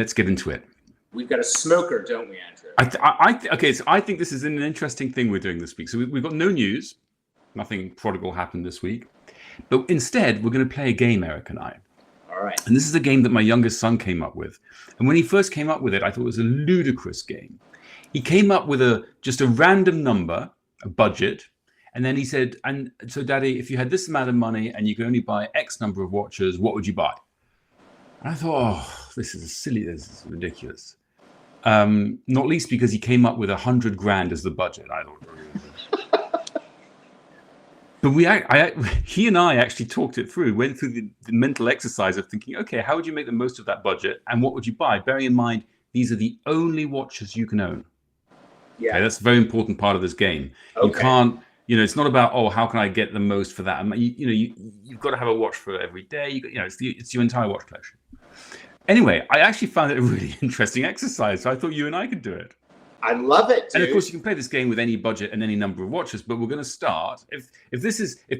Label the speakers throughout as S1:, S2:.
S1: let's get into it.
S2: We've got a smoker, don't we, Andrew?
S1: Okay, so I think this is an interesting thing we're doing this week. So we've got no news. Nothing prodigal happened this week. But instead, we're going to play a game, Eric and I.
S2: All right.
S1: And this is a game that my youngest son came up with. And when he first came up with it, I thought it was a ludicrous game. He came up with just a random number, a budget. And then he said, and so, Daddy, if you had this amount of money and you could only buy X number of watches, what would you buy? And I thought, oh, this is ridiculous. Not least because he came up with 100 grand as the budget. I thought, but he and I actually talked it through, went through the mental exercise of thinking, okay, how would you make the most of that budget? And what would you buy? Bearing in mind, these are the only watches you can own.
S2: Yeah.
S1: Okay, that's a very important part of this game.
S2: Okay.
S1: You can't, it's not about, oh, how can I get the most for that? You've got to have a watch for every day. It's your entire watch collection. Anyway, I actually found it a really interesting exercise. So I thought you and I could do it.
S2: I love it, dude.
S1: And of course, you can play this game with any budget and any number of watches. But we're going to start. If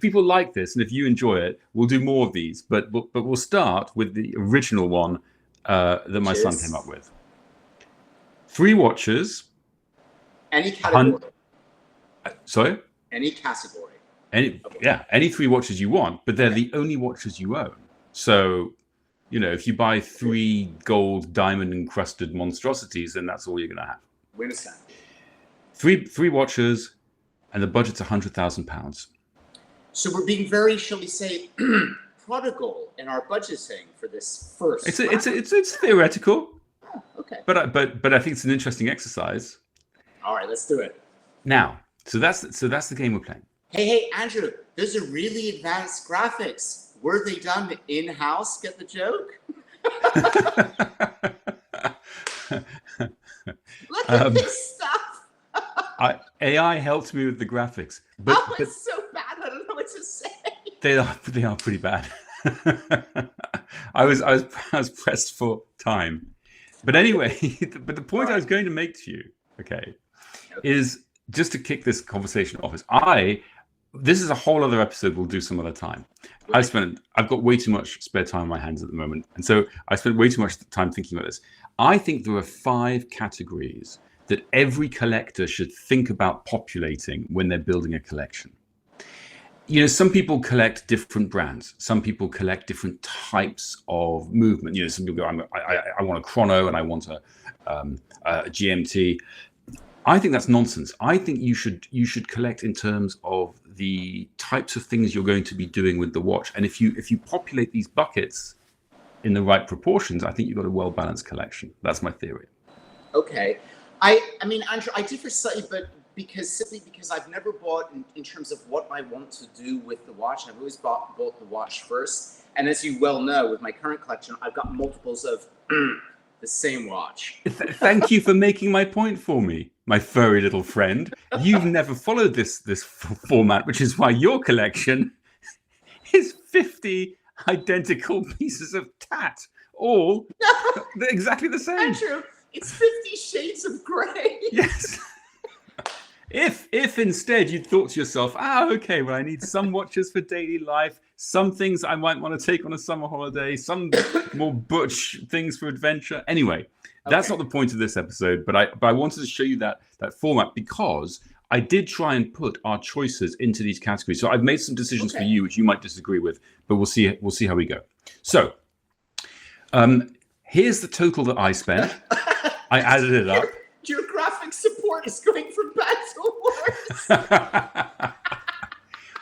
S1: people like this and if you enjoy it, we'll do more of these. But we'll start with the original one that my son came up with. 3 watches.
S2: Any category.
S1: Sorry?
S2: Any category.
S1: Any 3 watches you want, but they're the only watches you own. So, if you buy 3 gold diamond encrusted monstrosities, then that's all you're going to have.
S2: We understand.
S1: 3 watches, and the budget's £100,000.
S2: So we're being very, shall we say, prodigal in our budgeting for this first.
S1: It's theoretical.
S2: Oh, okay.
S1: But I think it's an interesting exercise.
S2: All right, let's do it.
S1: Now, so that's the game we're playing.
S2: Hey, Andrew, those are really advanced graphics. Were they done in-house? Get the joke? Look at this stuff.
S1: AI helped me with the graphics.
S2: It's so bad. I don't know what to say.
S1: They are pretty bad. I was pressed for time. But anyway, but the point I was going to make to you, okay, is just to kick this conversation off. This is a whole other episode we'll do some other time. I've got way too much spare time on my hands at the moment. And so I spent way too much time thinking about this. I think there are 5 categories that every collector should think about populating when they're building a collection. Some people collect different brands. Some people collect different types of movement. Some people go, I want a chrono and I want a GMT. I think that's nonsense. I think you should collect in terms of the types of things you're going to be doing with the watch. And if you populate these buckets in the right proportions, I think you've got a well-balanced collection. That's my theory.
S2: Okay. I mean, Andrew, I differ slightly, but because I've never bought in terms of what I want to do with the watch. I've always bought the watch first. And as you well know, with my current collection, I've got multiples of the same watch.
S1: Thank you for making my point for me, my furry little friend. You've never followed this format, which is why your collection is 50 identical pieces of tat, all exactly the same.
S2: Andrew, it's 50 shades of grey.
S1: Yes. If instead you thought to yourself, okay, well, I need some watches for daily life, some things I might want to take on a summer holiday, some more butch things for adventure. Anyway, that's not the point of this episode, but I wanted to show you that format because I did try and put our choices into these categories. So I've made some decisions for you, which you might disagree with, but we'll see how we go. So here's the total that I spent. I added it up.
S2: Your graphic support is going from bad to worse.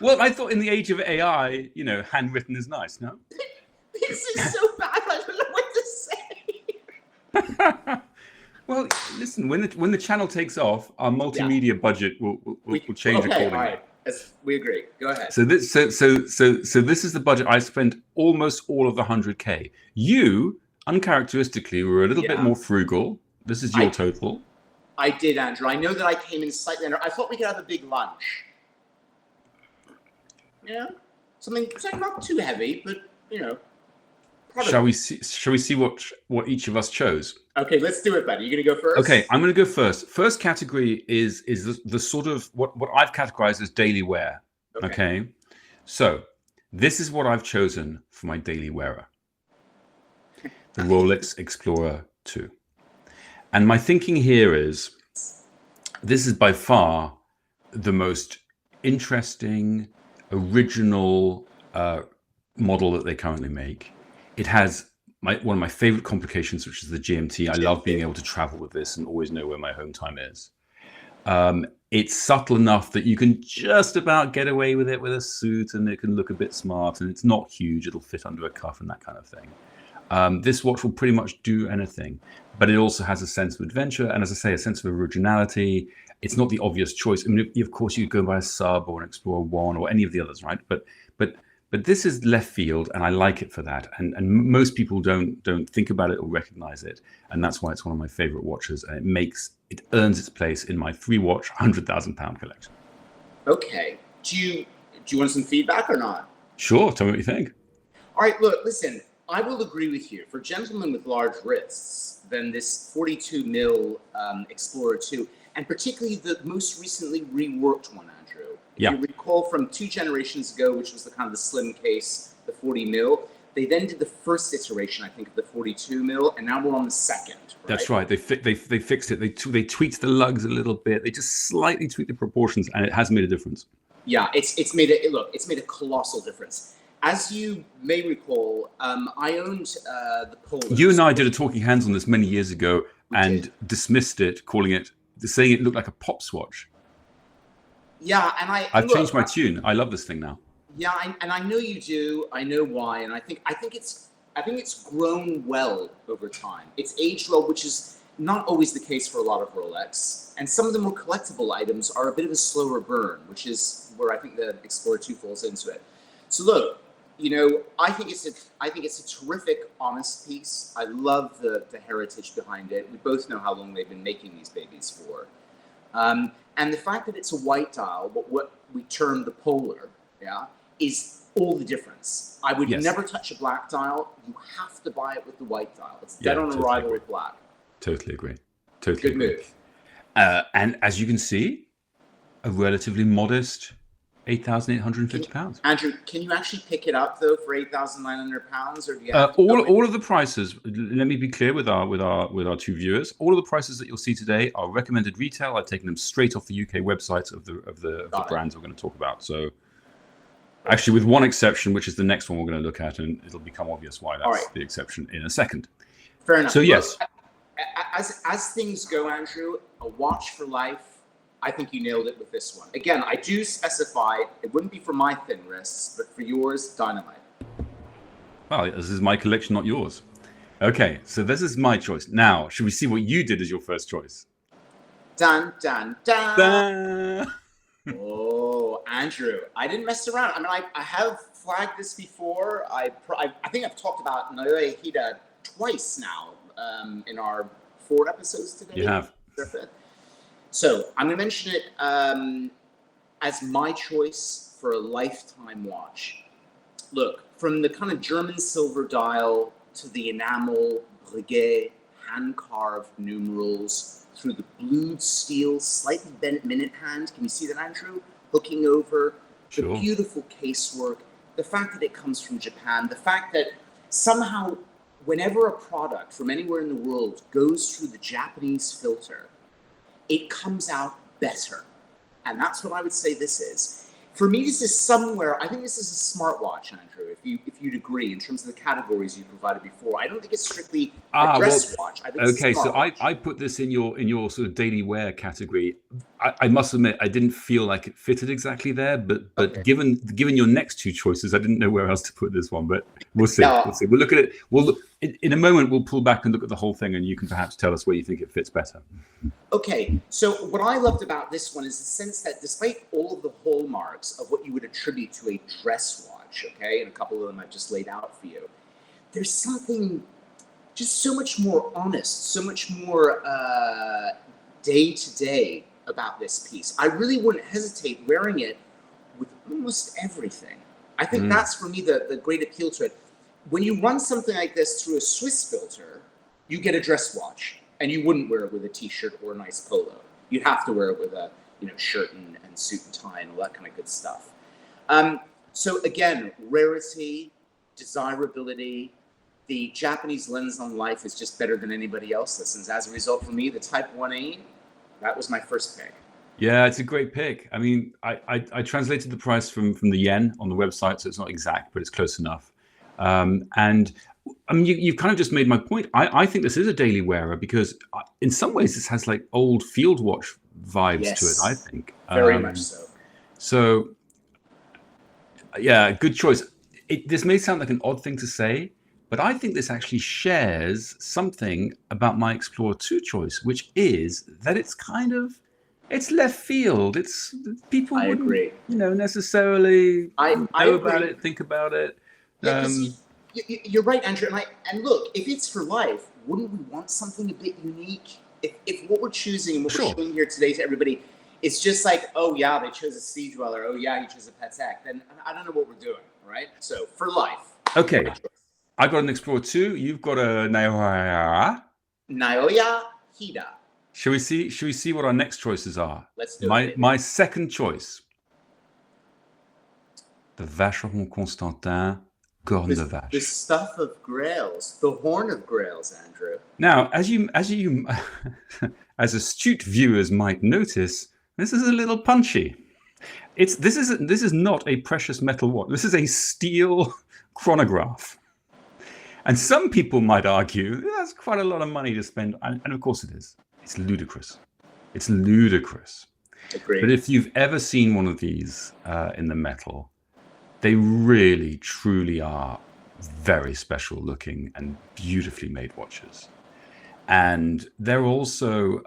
S1: Well, I thought in the age of AI, handwritten is nice, no?
S2: This is so bad, I don't know what to say.
S1: Well, listen, when the channel takes off, our multimedia budget will change accordingly.
S2: All right. We agree. Go ahead.
S1: So this is the budget. I spent almost all of the 100K. You, uncharacteristically, were a little bit more frugal. This is your total.
S2: I did, Andrew. I know that I came in slightly under. I thought we could have a big lunch. Something not too heavy, but
S1: Shall we see what each of us chose?
S2: Okay, let's do it, buddy. You gonna go first?
S1: Okay, I'm gonna go first. First category is the sort of what I've categorized as daily wear. Okay. So this is what I've chosen for my daily wearer. The Rolex Explorer 2. And my thinking here is, this is by far the most interesting, original model that they currently make. It has one of my favorite complications, which is the GMT. I love being able to travel with this and always know where my home time is. It's subtle enough that you can just about get away with it with a suit, and it can look a bit smart, and it's not huge. It'll fit under a cuff and that kind of thing. This watch will pretty much do anything, but it also has a sense of adventure, and as I say, a sense of originality. It's not the obvious choice. I mean, of course, you could go by a Sub or an Explorer 1 or any of the others, right? But this is left field, and I like it for that. And most people don't think about it or recognize it, and that's why it's one of my favorite watches. And it earns its place in my 3-watch, £100,000 collection.
S2: Okay. Do you want some feedback or not?
S1: Sure. Tell me what you think.
S2: All right. Look, listen. I will agree with you. For gentlemen with large wrists, then this 42 mil Explorer 2, and particularly the most recently reworked one, Andrew. If you recall from 2 generations ago, which was the kind of the slim case, the 40 mil, they then did the first iteration, I think, of the 42 mil, and now we're on the second. Right?
S1: That's right. They fixed it. They tweaked the lugs a little bit. They just slightly tweaked the proportions, and it has made a difference.
S2: Yeah, it's made a colossal difference. As you may recall, I owned the Polar.
S1: You and I did a talking hands on this many years ago and dismissed it, saying it looked like a Pops watch.
S2: Yeah, and
S1: I've changed my tune. I love this thing now.
S2: Yeah, and I know you do. I know why, and I think it's grown well over time. It's aged well, which is not always the case for a lot of Rolex. And some of the more collectible items are a bit of a slower burn, which is where I think the Explorer 2 falls into it. So look, I think it's a terrific, honest piece. I love the heritage behind it. We both know how long they've been making these babies for. And the fact that it's a white dial, what we term the Polar, is all the difference. I would never touch a black dial. You have to buy it with the white dial. It's dead on arrival with black.
S1: Totally agree.
S2: Good move.
S1: And as you can see, a relatively modest £8,850.
S2: Andrew, can you actually pick it up though for £8,900, or do you have
S1: all of the prices? Let me be clear with our 2 viewers. All of the prices that you'll see today are recommended retail. I've taken them straight off the UK websites of the brands we're going to talk about. So, actually, with one exception, which is the next one we're going to look at, and it'll become obvious why that's the exception in a second.
S2: Fair enough.
S1: So yes,
S2: as things go, Andrew, a watch for life. I think you nailed it with this one. Again, I do specify it wouldn't be for my thin wrists, but for yours, dynamite.
S1: Well, this is my collection, not yours. Okay, so this is my choice. Now, should we see what you did as your first choice?
S2: Dun, dun, dun. Oh, Andrew, I didn't mess around. I mean, I have flagged this before. I think I've talked about Naoya Hida twice now in our 4 episodes today.
S1: You have.
S2: So I'm going to mention it as my choice for a lifetime watch. Look, from the kind of German silver dial to the enamel, breguet, hand-carved numerals, through the blued steel, slightly bent minute hand. Can you see that, Andrew? Hooking over.
S1: Sure.
S2: The beautiful casework. The fact that it comes from Japan. The fact that somehow, whenever a product from anywhere in the world goes through the Japanese filter, it comes out better. And that's what I would say this is. For me, this is somewhere, I think this is a smartwatch, Andrew, if you'd agree, in terms of the categories you provided before. I don't think it's strictly a dress watch. I think
S1: okay, so I put this in your sort of daily wear category. I must admit, I didn't feel like it fitted exactly there, but okay. given your next 2 choices, I didn't know where else to put this one, but we'll see. We'll see. We'll look at it. In a moment, we'll pull back and look at the whole thing, and you can perhaps tell us where you think it fits better.
S2: Okay, so what I loved about this one is the sense that despite all of the hallmarks of what you would attribute to a dress watch, okay, and a couple of them I've just laid out for you, there's something just so much more honest, so much more day-to-day about this piece. I really wouldn't hesitate wearing it with almost everything. I think that's, for me, the great appeal to it. When you run something like this through a Swiss filter, you get a dress watch, and you wouldn't wear it with a t-shirt or a nice polo. You'd have to wear it with a shirt and suit and tie and all that kind of good stuff. So again, rarity, desirability, the Japanese lens on life is just better than anybody else listens. As a result, for me, the Type 1A, that was my first pick.
S1: Yeah, it's a great pick. I mean, I translated the price from the yen on the website, so it's not exact, but it's close enough. And I mean, you've kind of just made my point. I think this is a daily wearer because in some ways this has like old field watch vibes to it, I think.
S2: Very much so.
S1: So, yeah, good choice. This may sound like an odd thing to say, but I think this actually shares something about my Explorer 2 choice, which is that it's kind of, it's left field. It's people
S2: I
S1: wouldn't,
S2: agree.
S1: necessarily
S2: I
S1: know
S2: agree.
S1: about it, think about it.
S2: Yeah, you're right, Andrew. And look, if it's for life, wouldn't we want something a bit unique? If what we're choosing and what we're showing here today to everybody, it's just like, oh yeah, they chose a Sea Dweller. Oh yeah, he chose a Patek. Then I don't know what we're doing, right? So for life.
S1: Okay, I got an Explorer 2. You've got a Naoya.
S2: Naoya Hida.
S1: Shall we see what our next choices are?
S2: Let's do it.
S1: My second choice. The Vacheron Constantin Corne de Vache.
S2: The stuff of grails, the horn of grails, Andrew.
S1: Now, as you as astute viewers might notice, this is a little punchy. This is not a precious metal watch. This is a steel chronograph. And some people might argue that's quite a lot of money to spend, and of course it is. It's ludicrous. It's ludicrous.
S2: Agreed.
S1: But if you've ever seen one of these in the metal, they really, truly are very special looking and beautifully made watches. And they're also,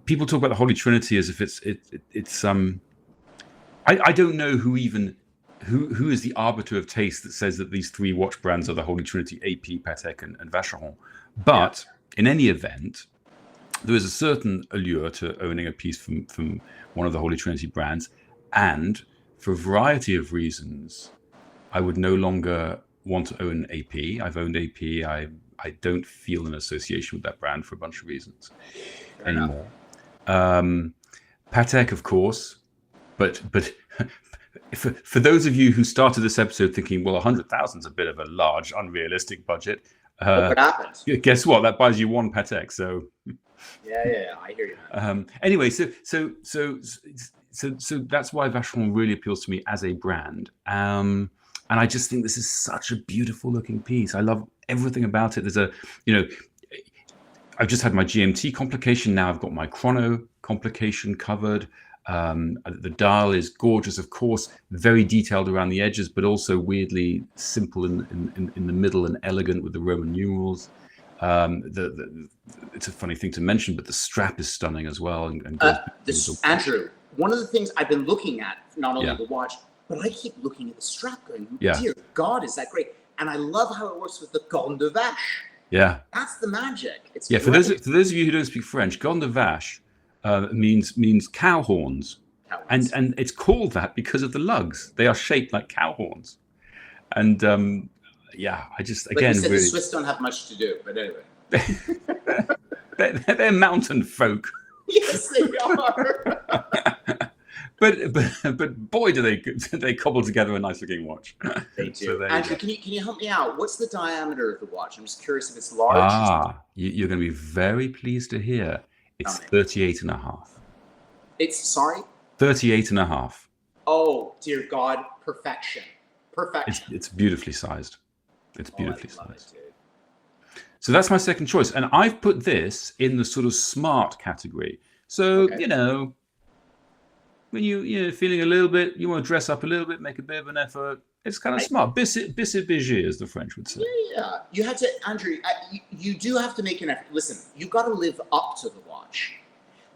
S1: people talk about the Holy Trinity as if it's I don't know who is the arbiter of taste that says that these three watch brands are the Holy Trinity: AP, Patek, and Vacheron. But in any event, there is a certain allure to owning a piece from one of the Holy Trinity brands, and for a variety of reasons, I would no longer want to own AP. I've owned AP. I don't feel an association with that brand for a bunch of reasons anymore. Patek, of course, but for those of you who started this episode thinking, well, 100,000 is a bit of a large, unrealistic budget.
S2: What happens?
S1: Guess what? That buys you one Patek. So
S2: yeah, I hear you.
S1: Anyway, so that's why Vacheron really appeals to me as a brand. And I just think this is such a beautiful looking piece. I love everything about it. There's I've just had my GMT complication. Now I've got my chrono complication covered. The dial is gorgeous, of course, very detailed around the edges, but also weirdly simple in the middle and elegant with the Roman numerals. It's a funny thing to mention, but the strap is stunning as well.
S2: Andrew, one of the things I've been looking at, not only the watch, but I keep looking at the strap going, dear God, is that great? And I love how it works with the Corne de Vache.
S1: Yeah.
S2: That's the magic. It's
S1: for those of you who don't speak French, Corne de Vache means cow horns. And it's called that because of the lugs. They are shaped like cow horns. And I just, again,
S2: you said,
S1: really...
S2: the Swiss don't have much to do, but anyway.
S1: they're mountain folk.
S2: Yes, they are.
S1: But boy, do they cobble together a nice looking watch.
S2: They do. So Andrew, can you help me out? What's the diameter of the watch? I'm just curious if it's large.
S1: You're going to be very pleased to hear it's 38 and a half.
S2: It's, sorry?
S1: 38 and a half.
S2: Oh, dear God, perfection.
S1: It's beautifully sized. It's beautifully sized. So that's my second choice. And I've put this in the sort of smart category. So, when you're feeling a little bit, you want to dress up a little bit, make a bit of an effort. It's kind of smart. Bisset béger, as the French would say.
S2: Yeah. You had to, Andrew, you do have to make an effort. Listen, you got to live up to the watch.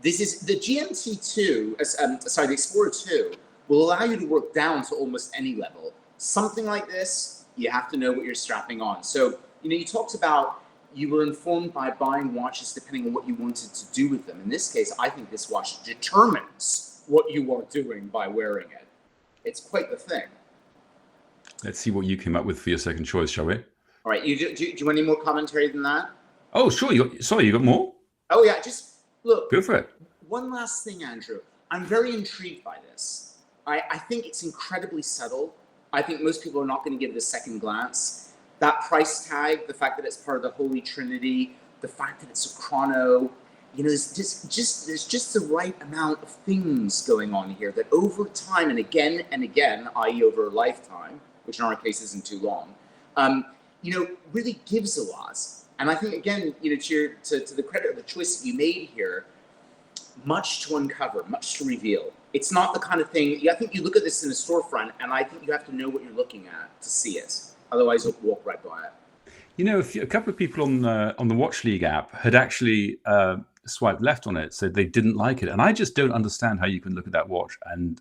S2: This is the GMT2, the Explorer 2 will allow you to work down to almost any level. Something like this, you have to know what you're strapping on. So, you talked about you were informed by buying watches depending on what you wanted to do with them. In this case, I think this watch determines what you are doing by wearing it. It's quite the thing.
S1: Let's see what you came up with for your second choice, shall we?
S2: All right. Do you want any more commentary than that?
S1: Oh, sure. You got more?
S2: Oh, yeah. Just look.
S1: Go for it.
S2: One last thing, Andrew. I'm very intrigued by this. I think it's incredibly subtle. I think most people are not going to give it a second glance. That price tag, the fact that it's part of the Holy Trinity, the fact that it's a chrono, there's just the right amount of things going on here that over time and again, i.e. over a lifetime, which in our case isn't too long, really gives a lot. And I think, again, to the credit of the choice that you made here, much to uncover, much to reveal. It's not the kind of thing, I think you look at this in a storefront, and I think you have to know what you're looking at to see it. Otherwise, you'll walk right by it.
S1: A couple of people on the Watch League app had actually swiped left on it, said they didn't like it. And I just don't understand how you can look at that watch and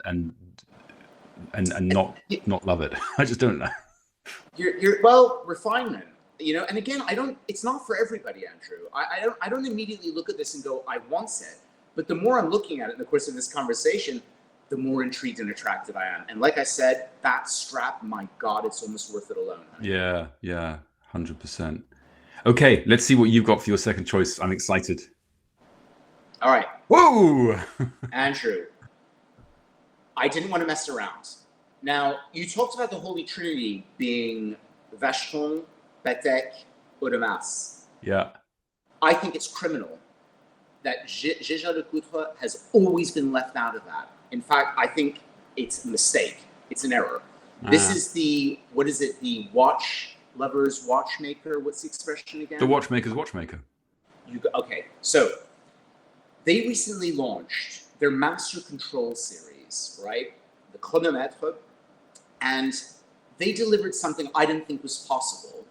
S1: not love it. I just don't know.
S2: Well, refinement. And again, it's not for everybody, Andrew. I don't immediately look at this and go, I want it. But the more I'm looking at it in the course of this conversation, the more intrigued and attracted I am. And like I said, that strap, my God, it's almost worth it alone.
S1: Honey. Yeah, 100%. Okay, let's see what you've got for your second choice. I'm excited.
S2: All right.
S1: Whoa!
S2: Andrew, I didn't want to mess around. Now, you talked about the Holy Trinity being Vacheron, Patek, Audemars.
S1: Yeah.
S2: I think it's criminal that Jaeger-LeCoultre has always been left out of that. In fact, I think it's a mistake. It's an error. This is the watch lover's watchmaker. What's the expression again?
S1: The watchmaker's watchmaker.
S2: Okay, so they recently launched their Master Control series, right? The chronomètre, and they delivered something I didn't think was possible.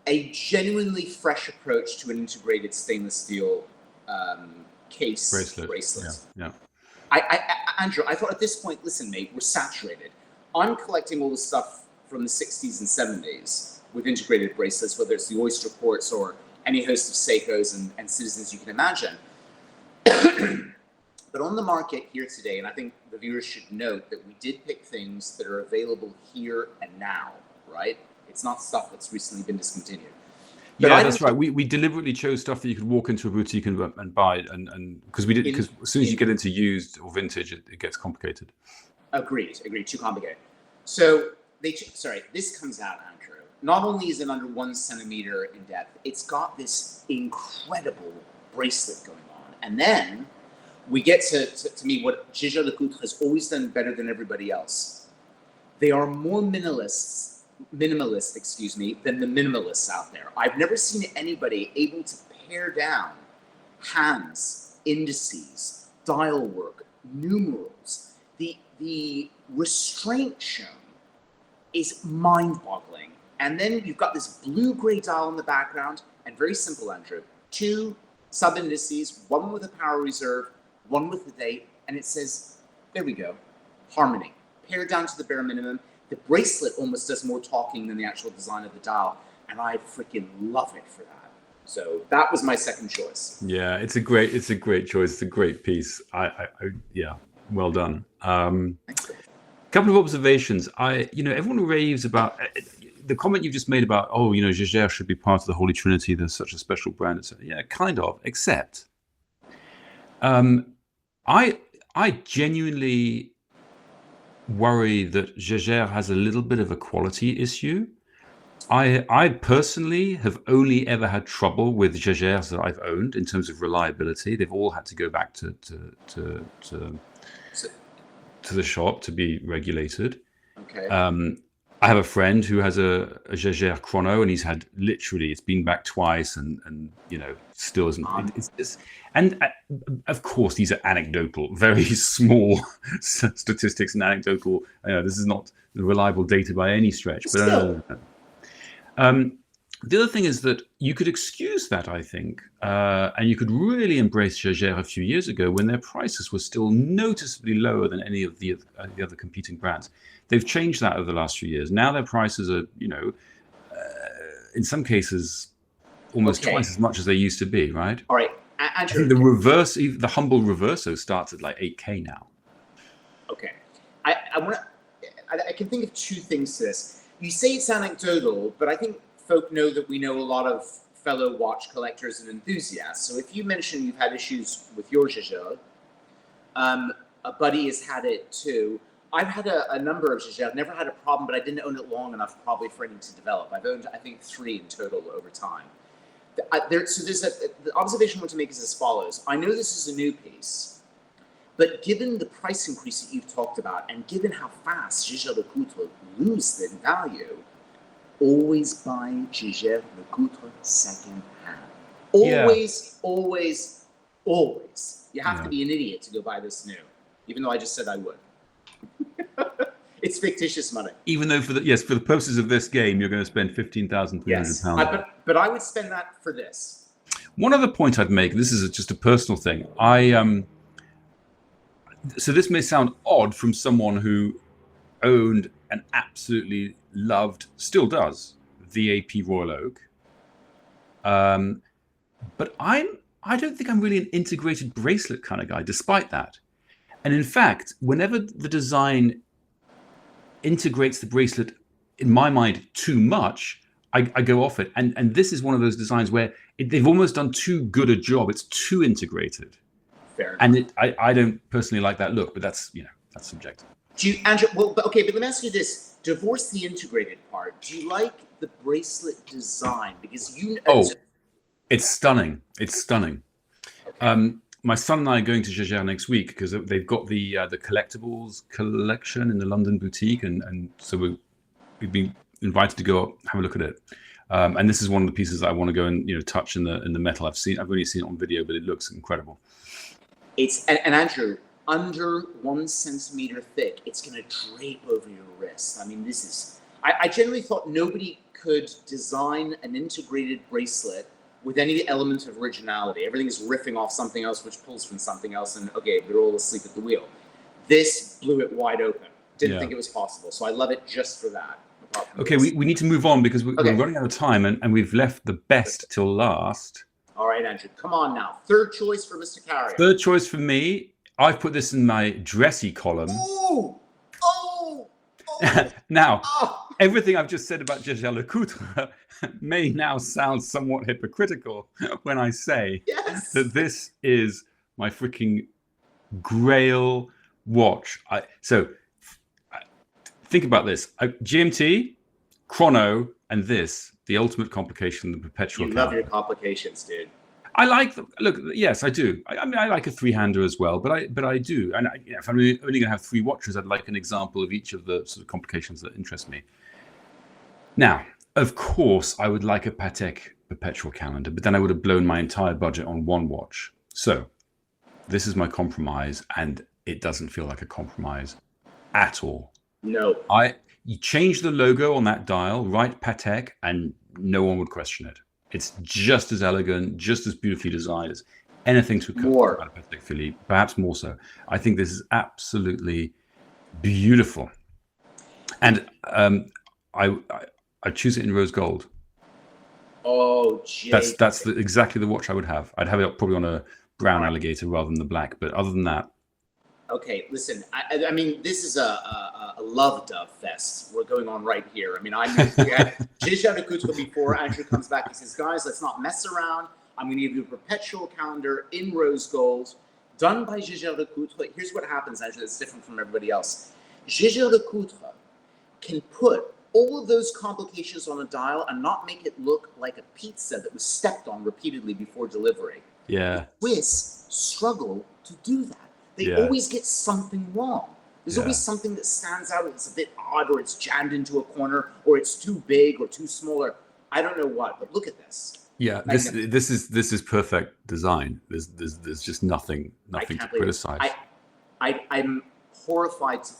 S2: A genuinely fresh approach to an integrated stainless steel case bracelet.
S1: Yeah.
S2: Andrew, I thought at this point, listen, mate, we're saturated. I'm collecting all the stuff from the 60s and 70s with integrated bracelets, whether it's the Oyster Quartz or any host of Seikos and Citizens you can imagine. But on the market here today, and I think the viewers should note that we did pick things that are available here and now, right? It's not stuff that's recently been discontinued. But
S1: that's right. We deliberately chose stuff that you could walk into a boutique and buy, and because as soon as you get into used or vintage, it gets complicated.
S2: Agreed. Too complicated. So this comes out, Andrew. Not only is it under 1 centimeter in depth, it's got this incredible bracelet going on, and then we get to me what Jaeger-LeCoultre has always done better than everybody else. They are more minimalist, than the minimalists out there. I've never seen anybody able to pare down hands, indices, dial work, numerals. The restraint shown is mind-boggling. And then you've got this blue-gray dial in the background, and very simple, Andrew. 2 sub-indices, one with a power reserve, one with the date, and it says, there we go, harmony. Pared down to the bare minimum. The bracelet almost does more talking than the actual design of the dial, and I freaking love it for that. So that was my second choice.
S1: Yeah, it's a great choice. It's a great piece. Yeah, well done. Couple of observations. Everyone raves about the comment you just made about, Jaeger should be part of the Holy Trinity. There's such a special brand. Etc. Yeah, kind of. Except, I genuinely worry that Jaeger has a little bit of a quality issue. I personally have only ever had trouble with Jaegers that I've owned in terms of reliability. They've all had to go back to the shop to be regulated.
S2: Okay.
S1: I have a friend who has a Jaeger chrono, and he's had it's been back twice, and still isn't. And of course, these are anecdotal, very small statistics and anecdotal. This is not reliable data by any stretch. But the other thing is that you could excuse that, I think, and you could really embrace Jaeger a few years ago when their prices were still noticeably lower than any of the other competing brands. They've changed that over the last few years. Now their prices are, in some cases, almost twice as much as they used to be, right?
S2: All right. Andrew,
S1: I think the humble Reverso starts at like 8K now.
S2: Okay. I can think of 2 things to this. You say it's anecdotal, but I think folk know that we know a lot of fellow watch collectors and enthusiasts. So if you mention you've had issues with your Jaeger, a buddy has had it too. I've had a number of Gégé. I've never had a problem, but I didn't own it long enough probably for any to develop. I've owned, I think, 3 in total over time. So the observation I want to make is as follows. I know this is a new piece, but given the price increase that you've talked about, and given how fast Gégé Lecoutre lose in value, always buy Gégé Lecoutre second hand. Always, always, always. You have to be an idiot to go buy this new, even though I just said I would. It's fictitious money.
S1: Even though for the purposes of this game, you're going to spend £15,300.
S2: But I would spend that for this.
S1: One other point I'd make, this is just a personal thing. So this may sound odd from someone who owned and absolutely loved, still does, VAP Royal Oak. But I don't think I'm really an integrated bracelet kind of guy, despite that. And in fact, whenever the design integrates the bracelet, in my mind, too much, I go off it. And this is one of those designs where they've almost done too good a job. It's too integrated.
S2: Fair enough.
S1: And I don't personally like that look, but that's subjective.
S2: Do you, Andrew? Well, okay, but let me ask you this: divorce the integrated part. Do you like the bracelet design? Because
S1: it's stunning. It's stunning. Okay. My son and I are going to Gégé next week because they've got the collectibles collection in the London boutique, and so we've been invited to go have a look at it. And this is one of the pieces that I want to go and touch in the metal. I've only seen it on video, but it looks incredible.
S2: It's and Andrew, under 1 centimeter thick, it's going to drape over your wrist. I mean, this is. I generally thought nobody could design an integrated bracelet with any element of originality. Everything is riffing off something else, which pulls from something else, and okay, they're all asleep at the wheel. This blew it wide open. Didn't think it was possible, so I love it just for that.
S1: Okay, we need to move on because we're running out of time, and we've left the best till last.
S2: All right, Andrew, come on now. Third choice for Mr. Carrier.
S1: Third choice for me. I've put this in my dressy column.
S2: Oh!
S1: Now, everything I've just said about Gégé Lecoutre may now sound somewhat hypocritical when I say that this is my freaking grail watch. So think about this. GMT, chrono, and this, the ultimate complication, the perpetual
S2: calendar. You love your complications, dude.
S1: I like them. Look, yes, I do. I mean, I like a 3-hander as well, but I do. And if I'm only going to have 3 watches, I'd like an example of each of the sort of complications that interest me. Now, of course, I would like a Patek perpetual calendar, but then I would have blown my entire budget on one watch. So this is my compromise, and it doesn't feel like a compromise at all.
S2: No.
S1: You change the logo on that dial, write Patek, and no one would question it. It's just as elegant, just as beautifully designed as anything to come out of Patek Philippe, perhaps more so. I think this is absolutely beautiful. And I choose it in rose gold.
S2: Oh, Jake.
S1: That's exactly the watch I would have. I'd have it probably on a brown alligator rather than the black. But other than that.
S2: Okay, listen. I mean, this is a love dove fest. We're going on right here. I mean, we had Gégé Lecoutre before. Andrew comes back. He says, guys, let's not mess around. I'm going to give you a perpetual calendar in rose gold, done by Gégé Lecoutre. Here's what happens, Andrew, that's different from everybody else. Gégé Lecoutre can put all of those complications on a dial and not make it look like a pizza that was stepped on repeatedly before delivery.
S1: Yeah.
S2: The Swiss struggle to do that. They always get something wrong. There's always something that stands out. It's a bit odd, or it's jammed into a corner, or it's too big or too small. I don't know what, but look at this.
S1: Yeah, this is perfect design. There's just nothing to criticize.
S2: I'm horrified to.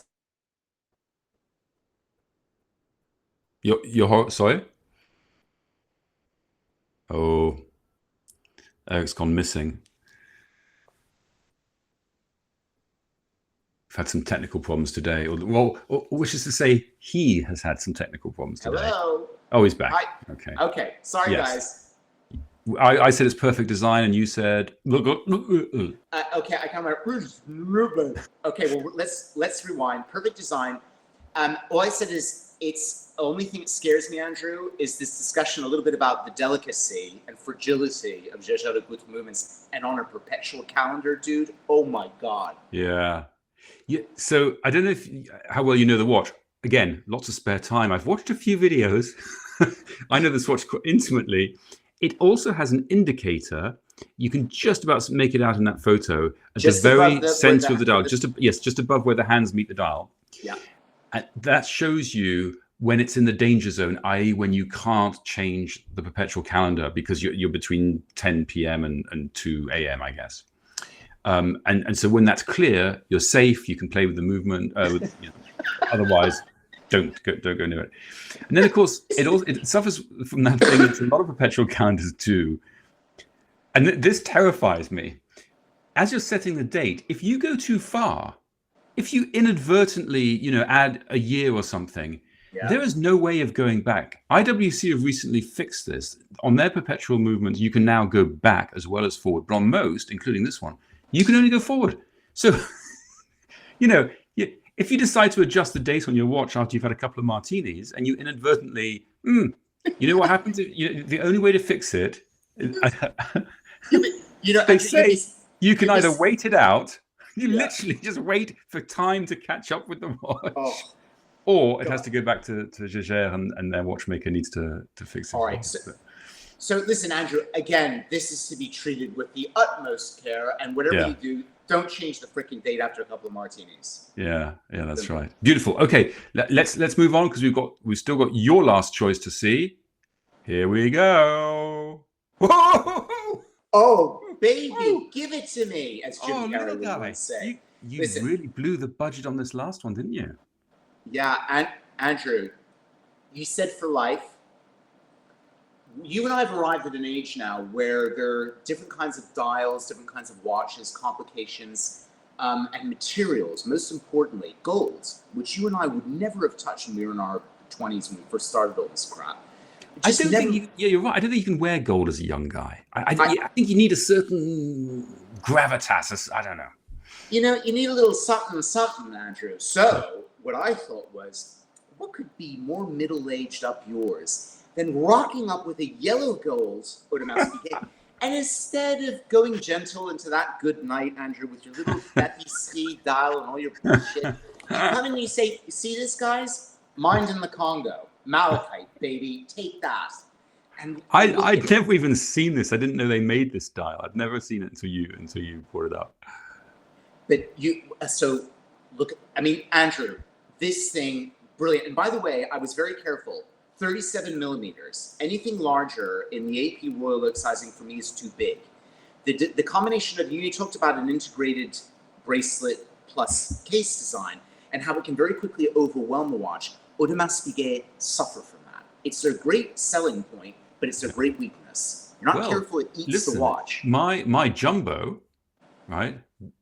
S1: You're sorry? Oh, Eric's gone missing. We've had some technical problems today. Well, which is to say, he has had some technical problems today.
S2: Hello.
S1: Oh, he's back.
S2: Hi.
S1: Okay.
S2: Okay. Sorry, guys.
S1: I said it's perfect design, and you said look.
S2: Okay, I kind of. Okay, well, let's rewind. Perfect design. All I said is it's the only thing that scares me, Andrew, is this discussion a little bit about the delicacy and fragility of Gégé Lecoutre movements, and on a perpetual calendar, dude. Oh my God.
S1: Yeah. Yeah. So I don't know how well you know the watch. Again, lots of spare time. I've watched a few videos. I know this watch quite intimately. It also has an indicator. You can just about make it out in that photo at
S2: Just
S1: the
S2: above
S1: very
S2: the-
S1: center
S2: where
S1: of the dial. Just above where the hands meet the dial.
S2: Yeah.
S1: And that shows you when it's in the danger zone, i.e. when you can't change the perpetual calendar because you're between 10 p.m. and 2 a.m., I guess. And so when that's clear, you're safe. You can play with the movement. Otherwise, don't go near it. And then, of course, it suffers from that thing. It's a lot of perpetual calendars too. And this terrifies me. As you're setting the date, if you go too far, if you inadvertently, add a year or something, there is no way of going back. IWC have recently fixed this. On their perpetual movements, you can now go back as well as forward. But on most, including this one, you can only go forward. So, if you decide to adjust the date on your watch after you've had a couple of martinis and you inadvertently, you know what happens? The only way to fix it, they say you can either wait it out. You literally just wait for time to catch up with the watch. Or it has to go back to Jaeger and their watchmaker needs to fix it.
S2: All right. So listen, Andrew, again, this is to be treated with the utmost care, and whatever you do, don't change the freaking date after a couple of martinis.
S1: Yeah, that's right. Beautiful. Okay, let's move on because we've still got your last choice to see. Here we go. Whoa!
S2: Oh, baby, give it to me, as Jim Carrey would once say.
S1: You really blew the budget on this last one, didn't you?
S2: Yeah, and Andrew, you said for life. You and I have arrived at an age now where there are different kinds of dials, different kinds of watches, complications, and materials. Most importantly, gold, which you and I would never have touched when we were in our 20s when we first started all this crap.
S1: You're right. I don't think you can wear gold as a young guy. I think you need a certain gravitas. I don't know.
S2: You need a little something, Andrew. So what I thought was, what could be more middle-aged up yours than rocking up with a yellow gold Audemars Piguet? And instead of going gentle into that good night, Andrew, with your little Patisserie dial and all your bullshit, you come and you say, you see this, guys? Mind in the Congo. Malachite, baby. Take that. And
S1: I'd never even seen this. I didn't know they made this dial. I'd never seen it until you brought it up.
S2: But so look, Andrew, this thing, brilliant. And by the way, I was very careful. 37 millimeters. Anything larger in the AP Royal Oak sizing for me is too big. The combination of, you talked about an integrated bracelet plus case design and how it can very quickly overwhelm the watch. Audemars Piguet suffer from that. It's their great selling point, but it's their great weakness. You're not careful, it eats the watch.
S1: My Jumbo, right?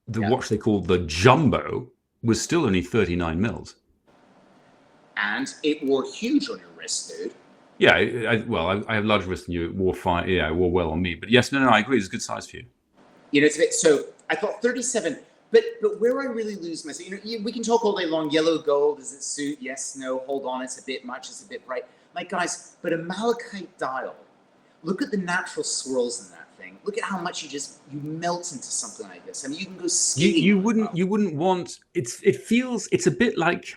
S1: The watch they called the Jumbo was still only 39 mils.
S2: And it wore huge on your wrist, dude.
S1: Yeah, I have large wrists and you wore fine. Yeah, it wore well on me. But yes, no, I agree. It's a good size for you.
S2: It's a bit, so I thought 37, but where I really lose myself, we can talk all day long. Yellow gold, does it suit? Yes, no, hold on, it's a bit much, it's a bit bright. Like, guys, but a malachite dial, look at the natural swirls in that thing. Look at how much you melt into something like this. You can go skating.
S1: You wouldn't want. It feels. It's a bit like.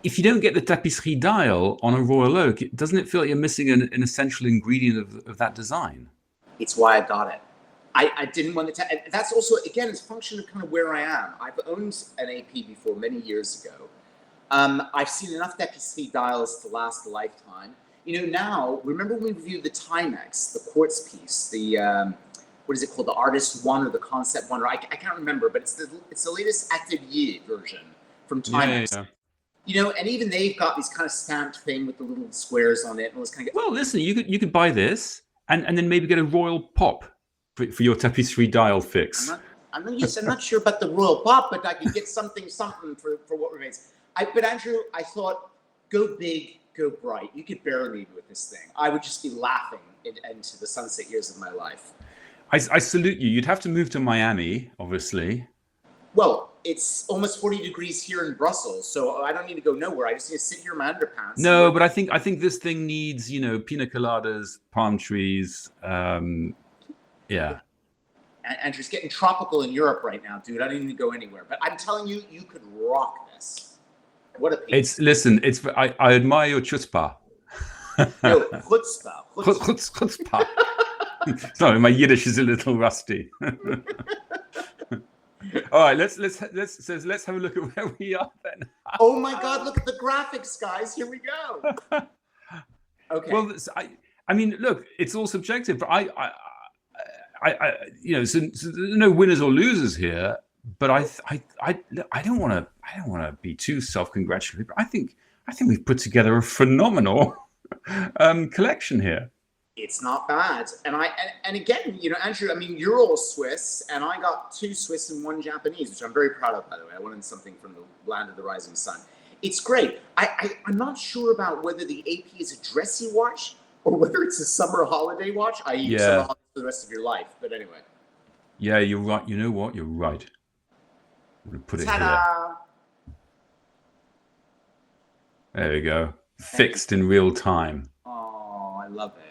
S1: If you don't get the tapisserie dial on a Royal Oak, doesn't it feel like you're missing an essential ingredient of that design?
S2: It's why I got it. I didn't want to. That's also, again, it's a function of kind of where I am. I've owned an AP before many years ago. I've seen enough tapisserie dials to last a lifetime. Now, remember when we reviewed the Timex, the quartz piece, the, what is it called? The Artist One or the Concept One? I can't remember, but it's the latest Atelier version from Timex.
S1: Yeah.
S2: And even they've got this kind of stamped thing with the little squares on it. And all this kind of.
S1: Well, listen, you could buy this and then maybe get a Royal Pop for your tapisserie dial fix.
S2: I'm not sure about the Royal Pop, but I could get something for what remains. But Andrew, I thought, go big, go bright. You could bury me with this thing. I would just be laughing into the sunset years of my life.
S1: I salute you. You'd have to move to Miami, obviously.
S2: Well, it's almost 40 degrees here in Brussels, so I don't need to go nowhere. I just need to sit here in my underpants.
S1: No, but I think this thing needs, pina coladas, palm trees. Yeah.
S2: Andrew's getting tropical in Europe right now, dude. I didn't even go anywhere, but I'm telling you, you could rock this. What a piece.
S1: I admire your chutzpah.
S2: No, chutzpah.
S1: Chutzpah. Sorry, my Yiddish is a little rusty. All right, let's have a look at where we are then.
S2: Oh my God! Look at the graphics, guys. Here we go. Okay.
S1: Well, I mean, look, it's all subjective. But I so there's no winners or losers here. But I don't want to be too self-congratulatory. But I think we've put together a phenomenal collection here.
S2: It's not bad. And again, Andrew, I mean, you're all Swiss, and I got 2 Swiss and 1 Japanese, which I'm very proud of, by the way. I wanted something from the land of the rising sun. It's great. I'm not sure about whether the AP is a dressy watch or whether it's a summer holiday watch, i.e. summer holiday for the rest of your life. But anyway.
S1: Yeah, you're right. You know what? You're right. I'm going to put it
S2: Ta-da!
S1: here. There we go. Fixed in real time.
S2: Oh, I love it.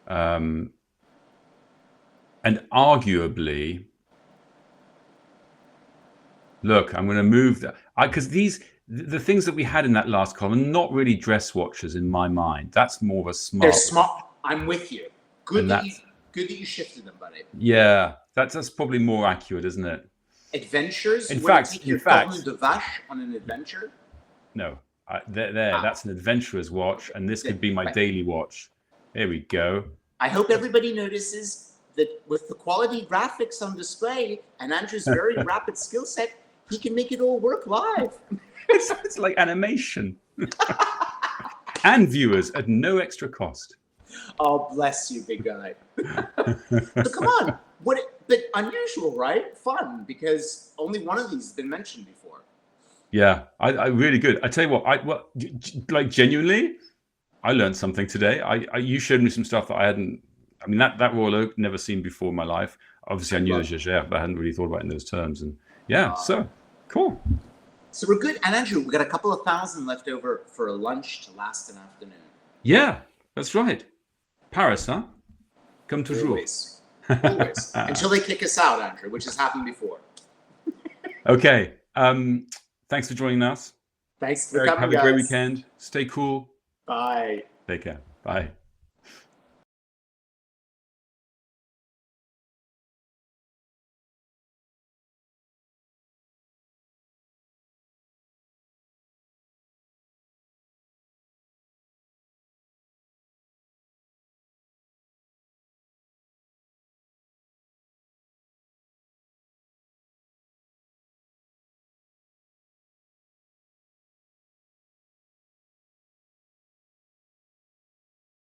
S1: And arguably, look, I'm going to move that because the things that we had in that last column are not really dress watches in my mind. That's more of a smart.
S2: They're smart. I'm with you. Good that you shifted them, buddy.
S1: Yeah, that's probably more accurate, isn't it?
S2: Adventures.
S1: In fact,
S2: de vache on an adventure.
S1: No, that's an adventurer's watch, and this could be my daily watch. There we go.
S2: I hope everybody notices that with the quality graphics on display and Andrew's very rapid skill set, he can make it all work live.
S1: It's like animation. And viewers at no extra cost.
S2: Oh, bless you, big guy. So come on. But unusual, right? Fun, because only one of these has been mentioned before.
S1: Yeah, I really good. I tell you what, like genuinely, I learned something today. You showed me some stuff that I hadn't. I mean, that Royal Oak never seen before in my life. Obviously, I knew the Jaeger, but I hadn't really thought about it in those terms. And yeah, so cool.
S2: So we're good. And Andrew, we got a couple of thousand left over for a lunch to last an afternoon.
S1: Yeah, that's right. Paris, huh? Come toujours.
S2: Always. Until they kick us out, Andrew, which has happened before.
S1: Okay. Thanks for joining us.
S2: Thanks for coming,
S1: Have a great weekend. Stay cool.
S2: Bye.
S1: Take care. Bye.